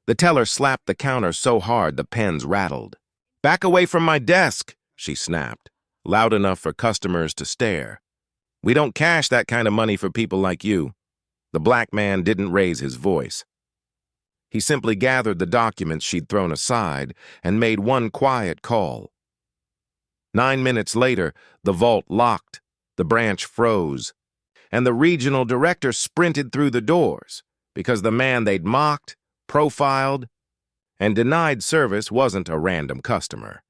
The teller slapped the counter so hard the pens rattled. "Back away from my desk," she snapped, loud enough for customers to stare. "We don't cash that kind of money for people like you." The black man didn't raise his voice. He simply gathered the documents she'd thrown aside and made one quiet call. 9 minutes later, the vault locked, the branch froze, and the regional director sprinted through the doors because the man they'd mocked, profiled, and denied service wasn't a random customer.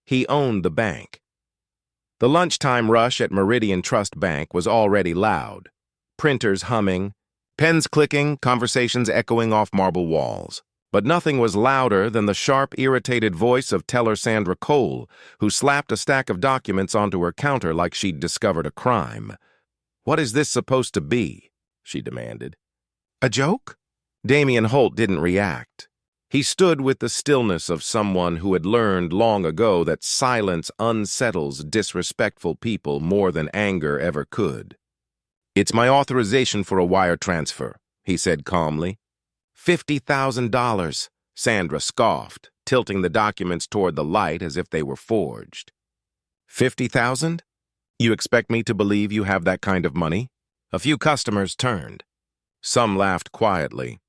He owned the bank. The lunchtime rush at Meridian Trust Bank was already loud. Printers humming, pens clicking, conversations echoing off marble walls. But nothing was louder than the sharp, irritated voice of teller Sandra Cole, who slapped a stack of documents onto her counter like she'd discovered a crime. "What is this supposed to be?" she demanded. "A joke?" Damien Holt didn't react. He stood with the stillness of someone who had learned long ago that silence unsettles disrespectful people more than anger ever could. "It's my authorization for a wire transfer," he said calmly. $50,000, Sandra scoffed, tilting the documents toward the light as if they were forged. "50,000? You expect me to believe you have that kind of money?" A few customers turned. Some laughed quietly.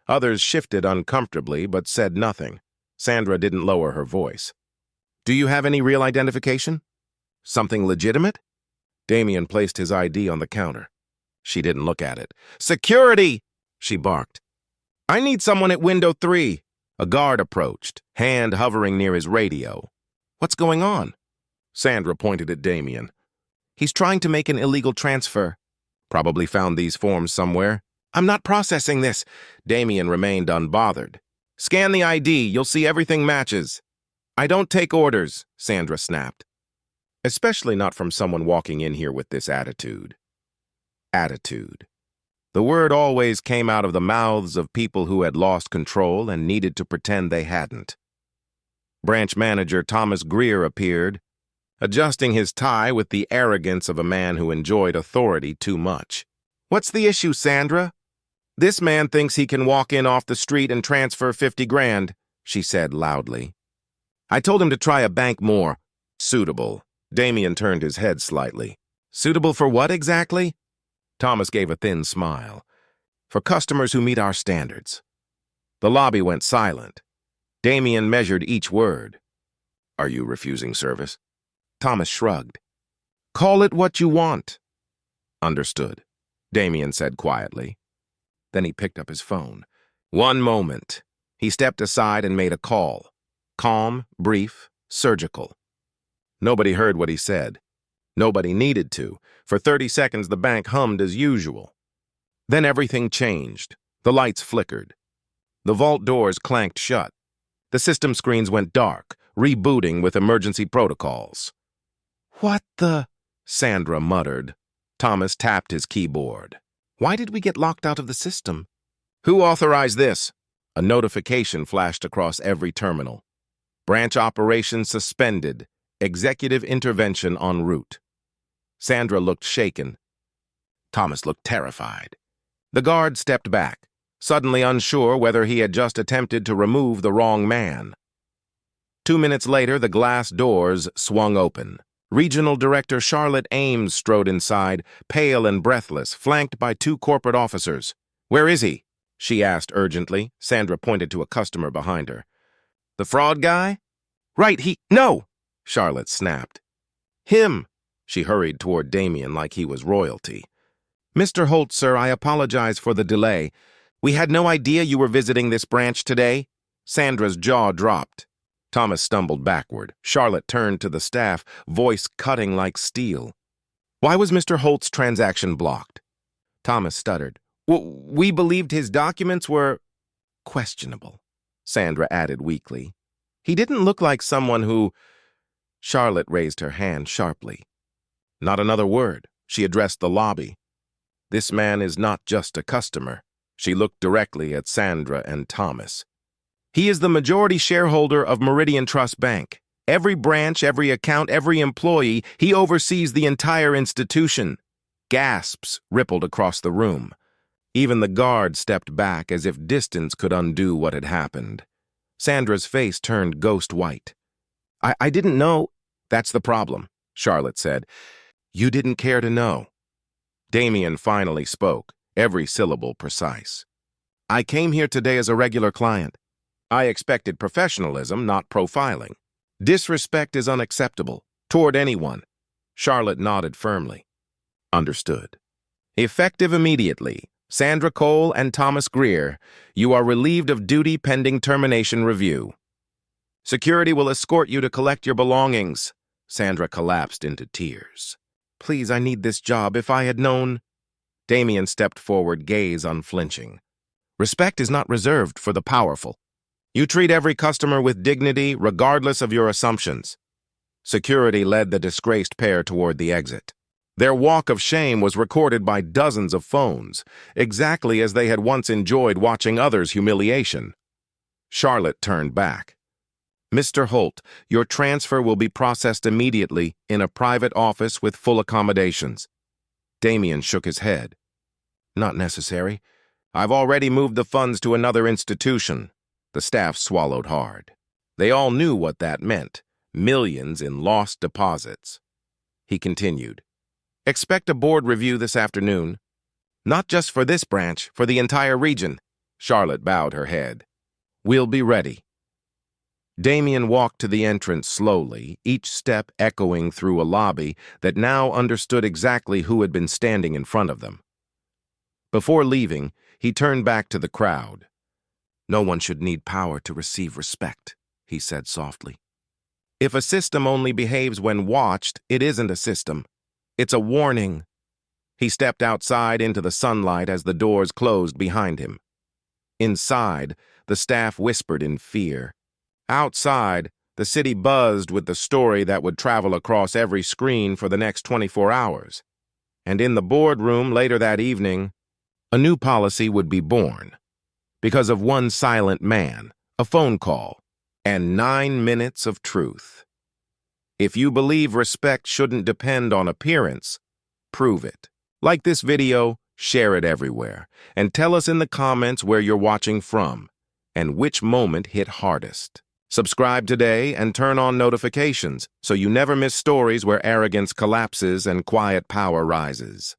Others shifted uncomfortably but said nothing. Sandra didn't lower her voice. "Do you have any real identification? Something legitimate?" Damien placed his ID on the counter. She didn't look at it. "Security!" she barked. "I need someone at window 3. A guard approached, hand hovering near his radio. "What's going on?" Sandra pointed at Damien. "He's trying to make an illegal transfer. Probably found these forms somewhere." "I'm not processing this." Damien remained unbothered. "Scan the ID, you'll see everything matches." "I don't take orders," Sandra snapped. Especially not from someone walking in here with this attitude. Attitude. The word always came out of the mouths of people who had lost control and needed to pretend they hadn't. Branch manager Thomas Greer appeared, adjusting his tie with the arrogance of a man who enjoyed authority too much. "What's the issue, Sandra?" "This man thinks he can walk in off the street and transfer 50 grand, she said loudly. "I told him to try a bank more suitable." Damien turned his head slightly. "Suitable for what exactly?" Thomas gave a thin smile. "For customers who meet our standards." The lobby went silent. Damien measured each word. "Are you refusing service?" Thomas shrugged. "Call it what you want." "Understood," Damien said quietly. Then he picked up his phone. "One moment." He stepped aside and made a call. Calm, brief, surgical. Nobody heard what he said. Nobody needed to. For 30 seconds, the bank hummed as usual. Then everything changed. The lights flickered. The vault doors clanked shut. The system screens went dark, rebooting with emergency protocols. "What the?" Sandra muttered. Thomas tapped his keyboard. "Why did we get locked out of the system?" "Who authorized this?" A notification flashed across every terminal. "Branch operations suspended. Executive intervention en route." Sandra looked shaken. Thomas looked terrified. The guard stepped back, suddenly unsure whether he had just attempted to remove the wrong man. 2 minutes later, the glass doors swung open. Regional Director Charlotte Ames strode inside, pale and breathless, flanked by 2 corporate officers. "Where is he?" she asked urgently. Sandra pointed to a customer behind her. "The fraud guy?" "Right, No!" Charlotte snapped. "Him!" She hurried toward Damien like he was royalty. "Mr. Holt, sir, I apologize for the delay. We had no idea you were visiting this branch today." Sandra's jaw dropped. Thomas stumbled backward. Charlotte turned to the staff, voice cutting like steel. "Why was Mr. Holt's transaction blocked?" Thomas stuttered. "We believed his documents were questionable," Sandra added weakly. "He didn't look like someone who—" Charlotte raised her hand sharply. Not another word. She addressed the lobby. "This man is not just a customer." She looked directly at Sandra and Thomas. "He is the majority shareholder of Meridian Trust Bank. Every branch, every account, every employee, he oversees the entire institution." Gasps rippled across the room. Even the guard stepped back as if distance could undo what had happened. Sandra's face turned ghost white. I didn't know. That's the problem, Charlotte said. You didn't care to know. Damien finally spoke, every syllable precise. I came here today as a regular client. I expected professionalism, not profiling. Disrespect is unacceptable, toward anyone. Charlotte nodded firmly. Understood. Effective immediately, Sandra Cole and Thomas Greer, you are relieved of duty pending termination review. Security will escort you to collect your belongings. Sandra collapsed into tears. Please, I need this job. If I had known... Damien stepped forward, gaze unflinching. Respect is not reserved for the powerful. You treat every customer with dignity, regardless of your assumptions. Security led the disgraced pair toward the exit. Their walk of shame was recorded by dozens of phones, exactly as they had once enjoyed watching others' humiliation. Charlotte turned back. Mr. Holt, your transfer will be processed immediately in a private office with full accommodations. Damien shook his head. Not necessary. I've already moved the funds to another institution. The staff swallowed hard. They all knew what that meant. Millions in lost deposits. He continued. Expect a board review this afternoon. Not just for this branch, for the entire region. Charlotte bowed her head. We'll be ready. Damien walked to the entrance slowly, each step echoing through a lobby that now understood exactly who had been standing in front of them. Before leaving, he turned back to the crowd. No one should need power to receive respect, he said softly. If a system only behaves when watched, it isn't a system. It's a warning. He stepped outside into the sunlight as the doors closed behind him. Inside, the staff whispered in fear. Outside, the city buzzed with the story that would travel across every screen for the next 24 hours. And in the boardroom later that evening, a new policy would be born. Because of one silent man, a phone call, and 9 minutes of truth. If you believe respect shouldn't depend on appearance, prove it. Like this video, share it everywhere, and tell us in the comments where you're watching from, and which moment hit hardest. Subscribe today and turn on notifications so you never miss stories where arrogance collapses and quiet power rises.